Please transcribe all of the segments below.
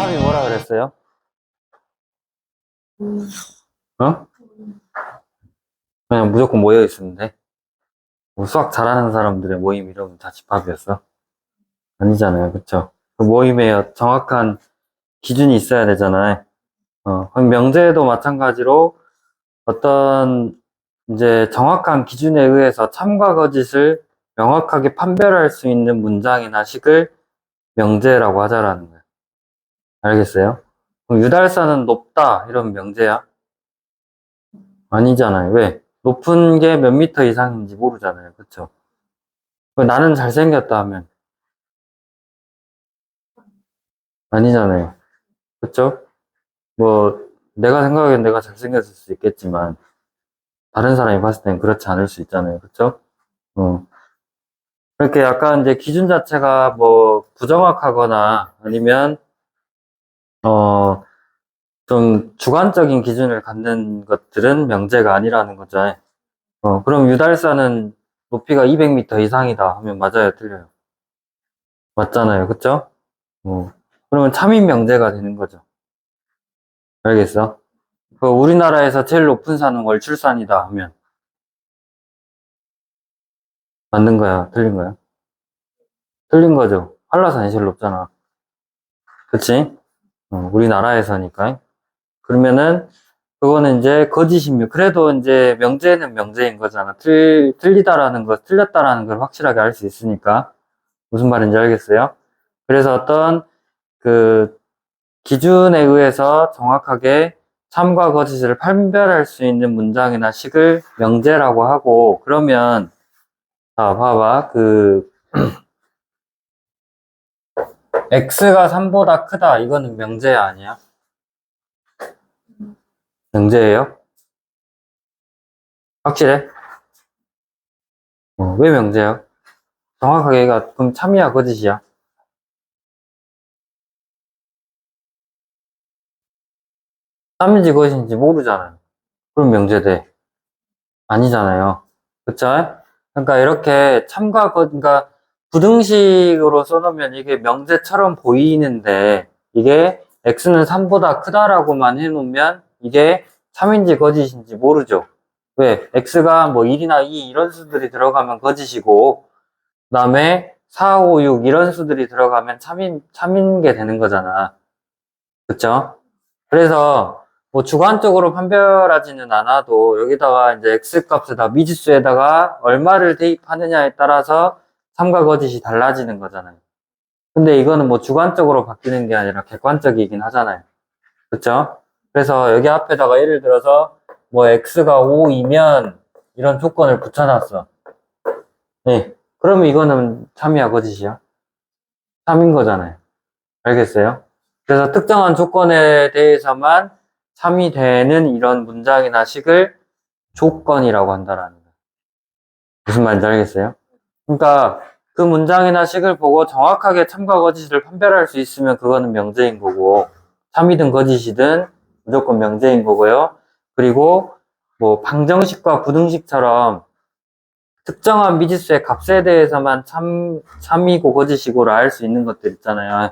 사람이 뭐라 그랬어요? 어? 그냥 무조건 모여 있었는데? 뭐 수학 잘하는 사람들의 모임 이러면 다 집합이었어? 아니잖아요, 그쵸? 그 모임에 정확한 기준이 있어야 되잖아요. 그럼 명제도 마찬가지로 어떤 이제 정확한 기준에 의해서 참과 거짓을 명확하게 판별할 수 있는 문장이나 식을 명제라고 하자라는 거예요. 알겠어요? 그럼 유달사는 높다 이런 명제야? 아니잖아요. 왜? 높은 게 몇 미터 이상인지 모르잖아요. 그쵸? 나는 잘생겼다 하면 아니잖아요. 그쵸? 뭐 내가 생각하기엔 내가 잘생겼을 수 있겠지만 다른 사람이 봤을 땐 그렇지 않을 수 있잖아요. 그쵸? 어. 그렇게 약간 이제 기준 자체가 뭐 부정확하거나 아니면 어 좀 주관적인 기준을 갖는 것들은 명제가 아니라는 거죠. 그럼 유달사는 높이가 200m 이상이다 하면 맞아요, 틀려요? 맞잖아요. 그쵸? 그러면 참인 명제가 되는 거죠. 알겠어? 우리나라에서 제일 높은 산은 월출산이다 하면 맞는 거야? 틀린 거야? 틀린 거죠. 한라산이 제일 높잖아. 그치? 우리나라에서니까. 그러면은 그거는 이제 거짓이며 그래도 이제 명제는 명제인 거잖아. 틀리다라는 거, 틀렸다라는 걸 확실하게 알 수 있으니까. 무슨 말인지 알겠어요? 그래서 어떤 그 기준에 의해서 정확하게 참과 거짓을 판별할 수 있는 문장이나 식을 명제라고 하고, 그러면 자 봐봐. x가 3보다 크다 이거는 명제 아니야? 명제예요? 확실해? 왜 명제야? 정확하게 얘가 그럼 참이야 거짓이야? 참인지 거짓인지 모르잖아요. 그럼 명제돼. 아니잖아요. 그쵸? 그러니까 이렇게 그러니까 부등식으로 써놓으면 이게 명제처럼 보이는데 이게 x는 3보다 크다라고만 해놓으면 이게 참인지 거짓인지 모르죠. 왜? x가 뭐 1이나 2 이런 수들이 들어가면 거짓이고 그 다음에 4, 5, 6 이런 수들이 들어가면 참인 게 되는 거잖아. 그쵸? 그래서 뭐 주관적으로 판별하지는 않아도 여기다가 이제 x값에다 미지수에다가 얼마를 대입하느냐에 따라서 참과 거짓이 달라지는 거잖아요. 근데 이거는 뭐 주관적으로 바뀌는 게 아니라 객관적이긴 하잖아요. 그쵸? 그래서 여기 앞에다가 예를 들어서 뭐 x가 5이면 이런 조건을 붙여놨어. 네. 그러면 이거는 참이야 거짓이야? 참인 거잖아요. 알겠어요? 그래서 특정한 조건에 대해서만 참이 되는 이런 문장이나 식을 조건이라고 한다라는 거예요. 무슨 말인지 알겠어요? 그러니까 그 문장이나 식을 보고 정확하게 참과 거짓을 판별할 수 있으면 그거는 명제인 거고 참이든 거짓이든 무조건 명제인 거고요. 그리고 뭐 방정식과 부등식처럼 특정한 미지수의 값에 대해서만 참이고 거짓이고를 알 수 있는 것들 있잖아요.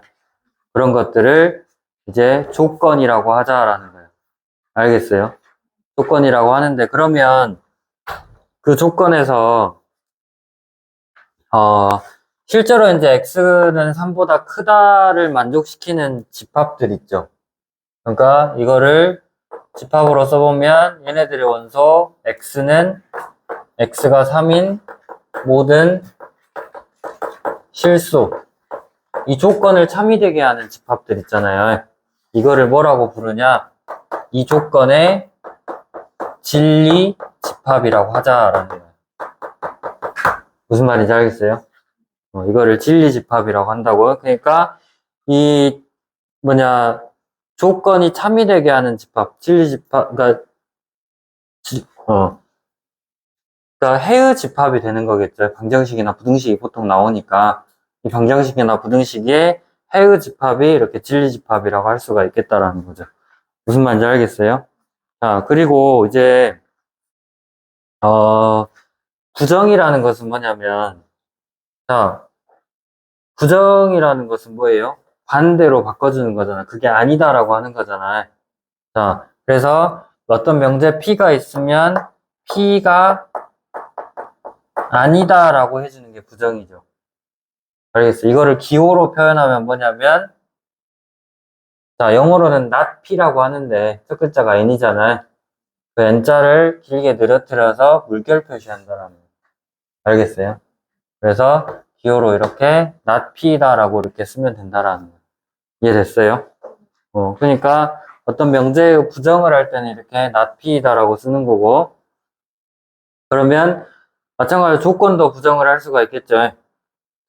그런 것들을 이제 조건이라고 하자라는 거예요. 알겠어요? 조건이라고 하는데 그러면 그 조건에서 어 실제로 이제 x는 3보다 크다를 만족시키는 집합들 있죠. 그러니까 이거를 집합으로 써보면 얘네들의 원소 x는 x가 3인 모든 실수 이 조건을 참이되게 하는 집합들 있잖아요. 이거를 뭐라고 부르냐? 이 조건의 진리 집합이라고 하자라는 거예요. 무슨 말인지 알겠어요? 이거를 진리 집합이라고 한다고요. 그러니까 이 뭐냐 조건이 참이되게 하는 집합, 진리 집합, 그러니까 그러니까 해의 집합이 되는 거겠죠. 방정식이나 부등식이 보통 나오니까 이 방정식이나 부등식의 해의 집합이 이렇게 진리 집합이라고 할 수가 있겠다라는 거죠. 무슨 말인지 알겠어요? 자, 그리고 이제 부정이라는 것은 뭐냐면 자, 부정이라는 것은 뭐예요? 반대로 바꿔주는 거잖아. 그게 아니다라고 하는 거잖아. 자, 그래서 어떤 명제 P가 있으면 P가 아니다라고 해주는 게 부정이죠. 알겠어. 이거를 기호로 표현하면 뭐냐면, 자, 영어로는 not P라고 하는데 첫 글자가 N이잖아. 그 N자를 길게 늘어뜨려서 물결 표시한다라는 거. 알겠어요? 그래서 기호로 이렇게 not P다라고 이렇게 쓰면 된다라는 거. 이해됐어요? 그러니까 어떤 명제의 부정을 할 때는 이렇게 not P다라고 쓰는 거고, 그러면 마찬가지로 조건도 부정을 할 수가 있겠죠.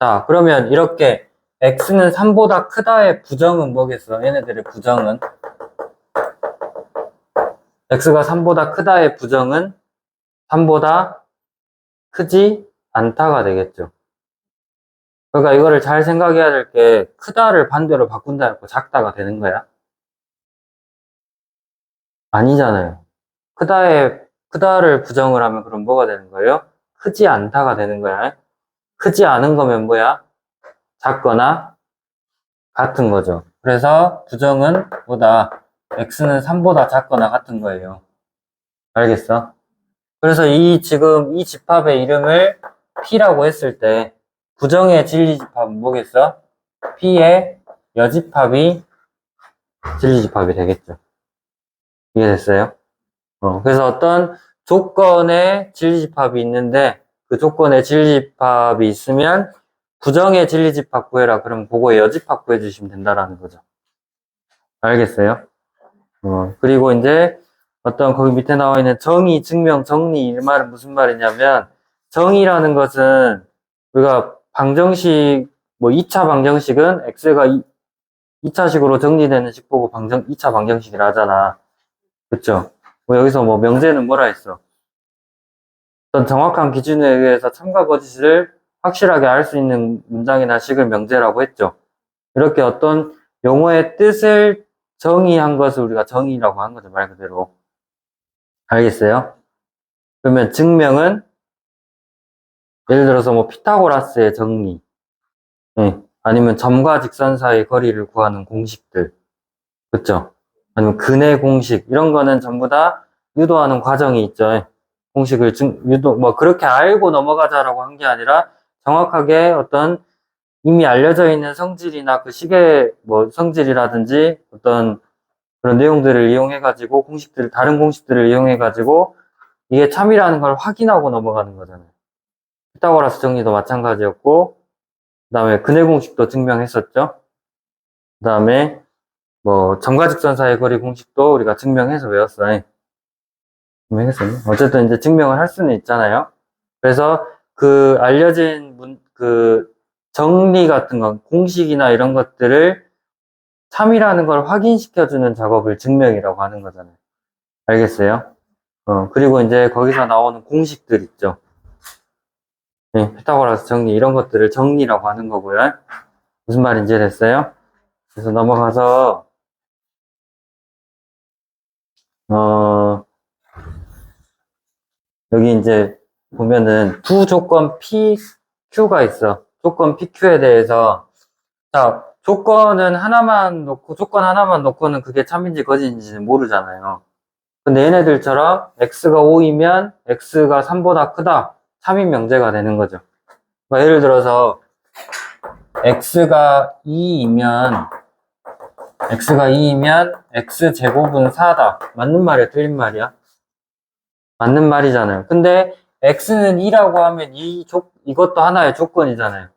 자, 그러면 이렇게 x는 3보다 크다의 부정은 뭐겠어? 얘네들의 부정은 x가 3보다 크다의 부정은 3보다 크지 않다가 되겠죠. 그러니까 이거를 잘 생각해야 될 게 크다를 반대로 바꾼다 해서 작다가 되는 거야? 아니잖아요. 크다를 부정을 하면 그럼 뭐가 되는 거예요? 크지 않다가 되는 거야. 크지 않은 거면 뭐야? 작거나 같은 거죠. 그래서 부정은 뭐다? x는 3보다 작거나 같은 거예요. 알겠어? 그래서 지금 이 집합의 이름을 P라고 했을 때 부정의 진리집합은 뭐겠어? P의 여집합이 진리집합이 되겠죠. 이해됐어요? 그래서 어떤 조건의 진리집합이 있는데 그 조건의 진리집합이 있으면 부정의 진리집합 구해라. 그럼 그거의 여집합 구해주시면 된다라는 거죠. 알겠어요? 그리고 이제 어떤 거기 밑에 나와 있는 정의, 증명, 정리 이 말은 무슨 말이냐면 정의라는 것은 우리가 방정식 뭐 2차 방정식은 x가 2차식으로 정리되는 식 보고 2차 방정식이라 하잖아. 그쵸? 뭐 여기서 뭐 명제는 뭐라 했어? 어떤 정확한 기준에 의해서 참과 거짓을 확실하게 알 수 있는 문장이나 식을 명제라고 했죠. 이렇게 어떤 용어의 뜻을 정의한 것을 우리가 정의라고 한 거죠, 말 그대로. 알겠어요? 그러면 증명은 예를 들어서 뭐 피타고라스의 정리, 아니면 점과 직선 사이의 거리를 구하는 공식들, 그쵸? 아니면 근의 공식 이런 거는 전부 다 유도하는 과정이 있죠. 공식을 뭐 그렇게 알고 넘어가자라고 한 게 아니라 정확하게 어떤 이미 알려져 있는 성질이나 그 식의 뭐 성질이라든지 어떤 그런 내용들을 이용해가지고 다른 공식들을 이용해가지고 이게 참이라는 걸 확인하고 넘어가는 거잖아요. 피타고라스 정리도 마찬가지였고, 그 다음에 근의 공식도 증명했었죠. 그 다음에 뭐 점과직선 사이의 거리 공식도 우리가 증명해서 외웠어요. 증명했어요. 어쨌든 이제 증명을 할 수는 있잖아요. 그래서 그 알려진 그 정리 같은 거, 공식이나 이런 것들을 참이라는 걸 확인시켜주는 작업을 증명이라고 하는 거잖아요. 알겠어요? 그리고 이제 거기서 나오는 공식들 있죠. 네, 피타고라스 정리 이런 것들을 정리라고 하는 거고요. 무슨 말인지 됐어요? 그래서 넘어가서 여기 이제 보면은 두 조건 PQ가 있어. 조건 PQ에 대해서 자 조건 하나만 놓고는 그게 참인지 거짓인지는 모르잖아요. 근데 얘네들처럼 X가 5이면 X가 3보다 크다. 참인 명제가 되는 거죠. 그러니까 예를 들어서 X가 2이면 X제곱은 4다. 맞는 말이야? 틀린 말이야? 맞는 말이잖아요. 근데 X는 2라고 하면 이것도 하나의 조건이잖아요.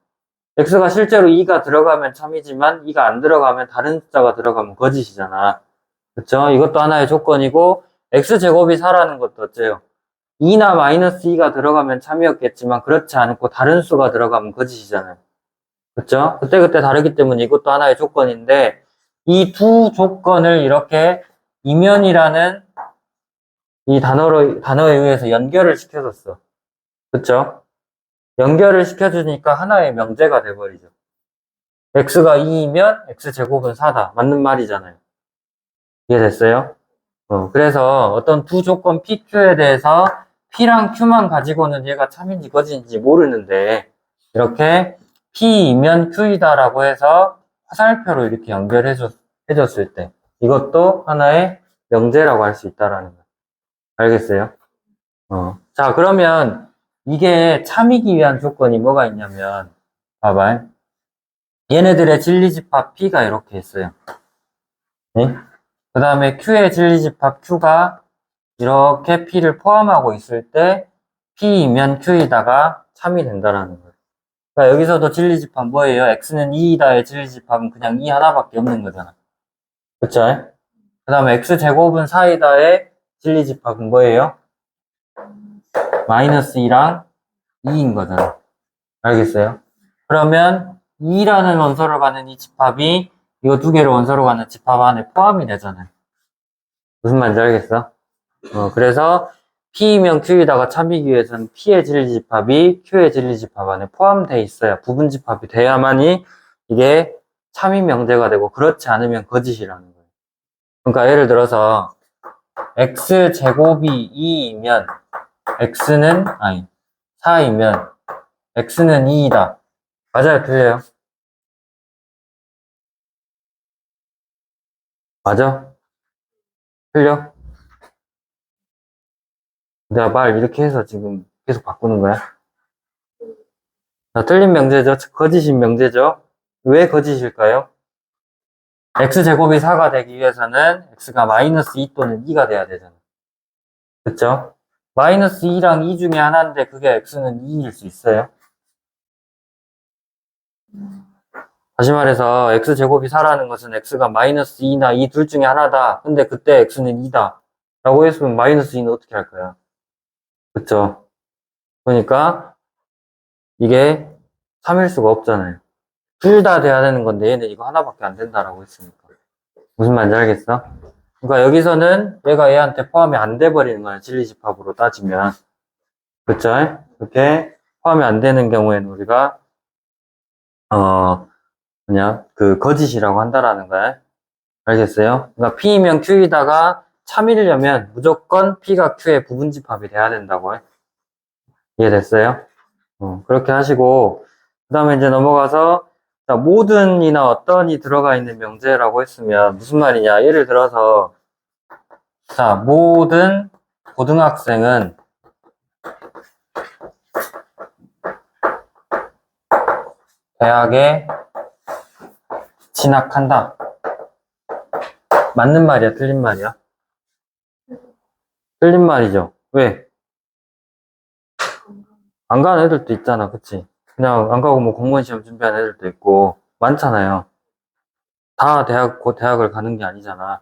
X가 실제로 2가 들어가면 참이지만 2가 안 들어가면 다른 숫자가 들어가면 거짓이잖아. 그쵸? 이것도 하나의 조건이고 X제곱이 4라는 것도 어째요? 2나 마이너스 2가 들어가면 참이었겠지만 그렇지 않고 다른 수가 들어가면 거짓이잖아요. 그쵸? 그때그때 다르기 때문에 이것도 하나의 조건인데 이 두 조건을 이렇게 이면이라는 이 단어에 의해서 연결을 시켜줬어. 그쵸? 연결을 시켜주니까 하나의 명제가 돼버리죠. x가 2이면 x제곱은 4다. 맞는 말이잖아요. 이해됐어요? 그래서 어떤 두 조건 PQ에 대해서 P랑 Q만 가지고는 얘가 참인지 거짓인지 모르는데 이렇게 P이면 Q이다라고 해서 화살표로 이렇게 해줬을 때 이것도 하나의 명제라고 할 수 있다라는 거. 알겠어요? 자, 그러면 이게 참이기 위한 조건이 뭐가 있냐면, 봐봐. 얘네들의 진리집합 P가 이렇게 있어요. 네? 그 다음에 Q의 진리집합 Q가 이렇게 P를 포함하고 있을 때 P이면 Q이다가 참이 된다라는 거예요. 그러니까 여기서도 진리집합 뭐예요? X는 2이다의 진리집합은 그냥 2 하나밖에 없는 거잖아. 그쵸? 그 다음에 X제곱은 4이다의 진리집합은 뭐예요? 마이너스 2랑 2인 거잖아. 알겠어요? 그러면 2라는 원소로 가는 이 집합이 이거 두 개를 원소로 가는 집합 안에 포함이 되잖아요. 무슨 말인지 알겠어? 그래서 P이면 Q이다가 참이기 위해서는 P의 진리집합이 Q의 진리집합 안에 포함되어 있어야 부분집합이 돼야만이 이게 참이 명제가 되고 그렇지 않으면 거짓이라는 거예요. 그러니까 예를 들어서 X제곱이 2이면 X는 4이면 X는 2이다. 맞아요? 틀려요? 맞아? 틀려? 내가 말 이렇게 해서 지금 계속 바꾸는 거야? 자, 틀린 명제죠? 거짓인 명제죠? 왜 거짓일까요? X제곱이 4가 되기 위해서는 X가 마이너스 2 또는 2가 돼야 되잖아. 그쵸? 마이너스 2랑 2 중에 하나인데 그게 X는 2일 수 있어요? 다시 말해서 X제곱이 4라는 것은 X가 마이너스 2나 2 둘 중에 하나다. 근데 그때 X는 2다. 라고 했으면 마이너스 2는 어떻게 할 거야? 그쵸? 그러니까 이게 3일 수가 없잖아요. 둘 다 돼야 되는 건데 얘는 이거 하나밖에 안 된다라고 했으니까. 무슨 말인지 알겠어? 그러니까 여기서는 얘가 얘한테 포함이 안 돼 버리는 거야. 진리집합으로 따지면. 그쵸? 이렇게 포함이 안 되는 경우에는 우리가 거짓이라고 한다라는 거야. 알겠어요? 그러니까 P이면 Q이다가 참이려면 무조건 P가 Q의 부분집합이 돼야 된다고 해. 이해됐어요? 그렇게 하시고 그 다음에 이제 넘어가서 자, 모든이나 어떤이 들어가 있는 명제라고 했으면 무슨 말이냐? 예를 들어서 자, 모든 고등학생은 대학에 진학한다. 맞는 말이야? 틀린 말이야? 틀린 말이죠. 왜? 안 가는 애들도 있잖아. 그치? 그냥 안 가고 뭐 공무원 시험 준비하는 애들도 있고 많잖아요. 다 대학을 가는 게 아니잖아.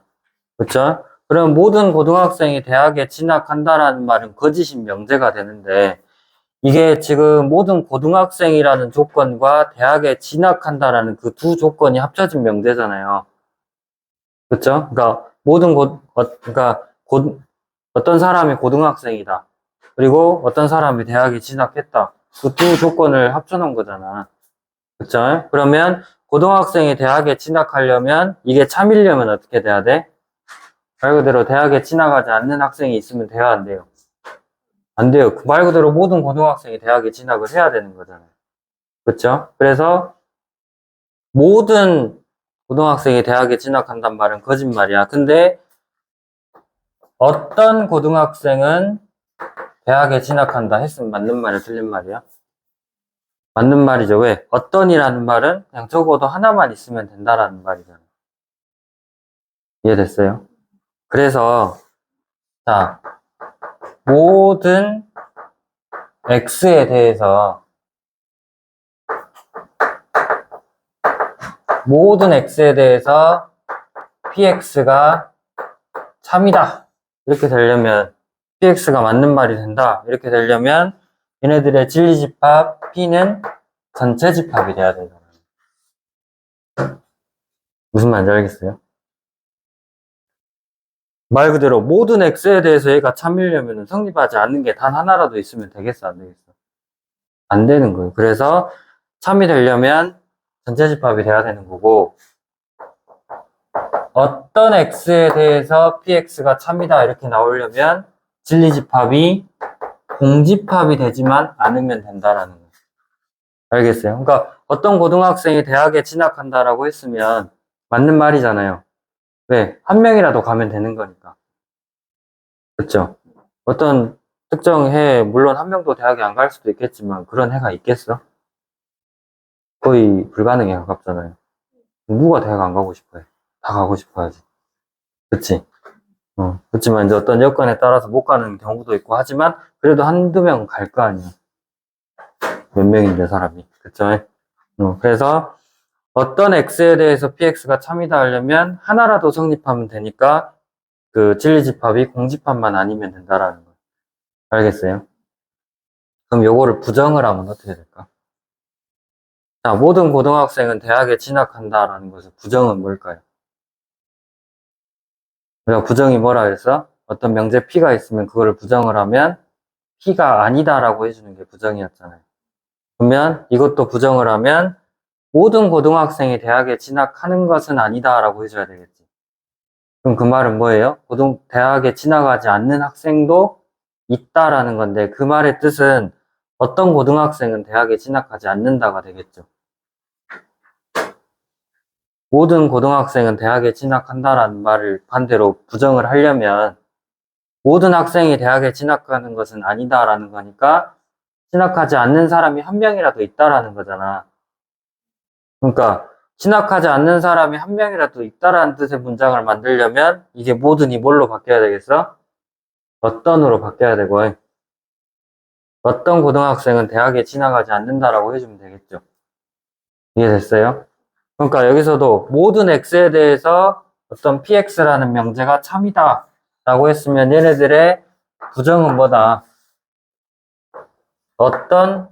그쵸? 그럼 모든 고등학생이 대학에 진학한다라는 말은 거짓인 명제가 되는데 이게 지금 모든 고등학생이라는 조건과 대학에 진학한다라는 그 두 조건이 합쳐진 명제잖아요. 그쵸? 그러니까 어떤 사람이 고등학생이다. 그리고 어떤 사람이 대학에 진학했다. 그 두 조건을 합쳐놓은 거잖아. 그쵸? 그러면 고등학생이 대학에 진학하려면 이게 참이려면 어떻게 돼야 돼? 말 그대로 대학에 진학하지 않는 학생이 있으면 돼야 안 돼요? 안 돼요. 말 그대로 모든 고등학생이 대학에 진학을 해야 되는 거잖아요. 그쵸? 그래서 모든 고등학생이 대학에 진학한단 말은 거짓말이야. 근데 어떤 고등학생은 대학에 진학한다 했으면 맞는 말이야, 틀린 말이야? 맞는 말이죠. 왜? 어떤이라는 말은 그냥 적어도 하나만 있으면 된다라는 말이잖아. 이해됐어요? 그래서 자, 모든 X에 대해서 PX가 참이다. 이렇게 되려면 PX가 맞는 말이 된다. 이렇게 되려면 얘네들의 진리집합 P는 전체 집합이 돼야 된다. 무슨 말인지 알겠어요? 말 그대로 모든 X에 대해서 얘가 참이려면 성립하지 않는 게 단 하나라도 있으면 되겠어, 안 되겠어? 안 되는 거예요. 그래서 참이 되려면 전체 집합이 돼야 되는 거고 어떤 X에 대해서 PX가 참이다 이렇게 나오려면 진리집합이 공집합이 되지만 않으면 된다라는 거예요. 알겠어요? 그러니까 어떤 고등학생이 대학에 진학한다라고 했으면 맞는 말이잖아요. 왜? 한 명이라도 가면 되는 거니까. 그렇죠? 어떤 특정 해에 물론 한 명도 대학에 안 갈 수도 있겠지만 그런 해가 있겠어? 거의 불가능에 가깝잖아요. 누가 대학 안 가고 싶어해? 다 가고 싶어야지. 그치? 그렇지만 이제 어떤 여건에 따라서 못 가는 경우도 있고 하지만 그래도 한두 명은 갈 거 아니야. 몇 명인데 사람이. 그쵸? 그래서 어떤 x에 대해서 px가 참이다 하려면 하나라도 성립하면 되니까 그 진리집합이 공집합만 아니면 된다라는 거. 알겠어요? 그럼 요거를 부정을 하면 어떻게 될까? 자, 모든 고등학생은 대학에 진학한다라는 것의 부정은 뭘까요? 우리가 부정이 뭐라 했어? 어떤 명제 P가 있으면 그거를 부정을 하면 P가 아니다라고 해주는 게 부정이었잖아요. 그러면 이것도 부정을 하면 모든 고등학생이 대학에 진학하는 것은 아니다라고 해줘야 되겠지. 그럼 그 말은 뭐예요? 대학에 진학하지 않는 학생도 있다라는 건데 그 말의 뜻은 어떤 고등학생은 대학에 진학하지 않는다가 되겠죠. 모든 고등학생은 대학에 진학한다라는 말을 반대로 부정을 하려면 모든 학생이 대학에 진학하는 것은 아니다라는 거니까 진학하지 않는 사람이 한 명이라도 있다라는 거잖아. 그러니까 진학하지 않는 사람이 한 명이라도 있다라는 뜻의 문장을 만들려면 이게 모든이 뭘로 바뀌어야 되겠어? 어떤으로 바뀌어야 되고 어떤 고등학생은 대학에 진학하지 않는다라고 해주면 되겠죠. 이해됐어요? 그러니까 여기서도 모든 x에 대해서 어떤 px라는 명제가 참이다 라고 했으면 얘네들의 부정은 뭐다? 어떤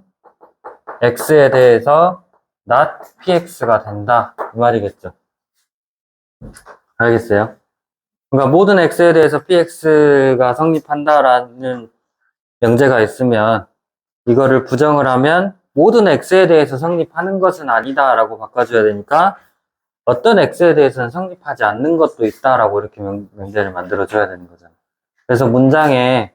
x에 대해서 not px가 된다 이 말이겠죠. 알겠어요? 그러니까 모든 x에 대해서 px가 성립한다라는 명제가 있으면 이거를 부정을 하면 모든 x에 대해서 성립하는 것은 아니다라고 바꿔줘야 되니까 어떤 x에 대해서는 성립하지 않는 것도 있다라고 이렇게 명제를 만들어줘야 되는 거잖아요. 그래서 문장에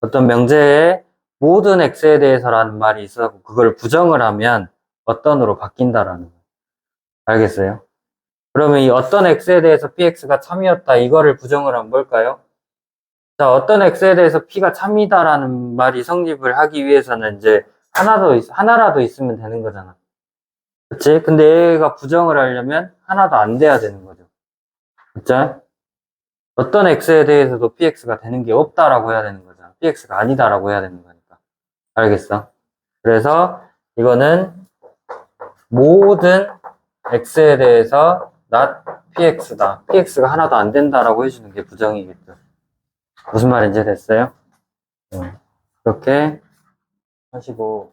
어떤 명제에 모든 x에 대해서라는 말이 있어서 그걸 부정을 하면 어떤으로 바뀐다라는 거예요. 알겠어요? 그러면 이 어떤 x에 대해서 px가 참이었다 이거를 부정을 하면 뭘까요? 자, 어떤 x에 대해서 p가 참이다라는 말이 성립을 하기 위해서는 이제 하나라도 있으면 되는 거잖아. 그치? 근데 얘가 부정을 하려면 하나도 안 돼야 되는 거죠. 그쵸? 어떤 x에 대해서도 px가 되는 게 없다라고 해야 되는 거잖아. px가 아니다라고 해야 되는 거니까. 알겠어? 그래서 이거는 모든 x에 대해서 not px다. px가 하나도 안 된다라고 해주는 게 부정이겠죠. 무슨 말인지 됐어요? 그렇게 하시고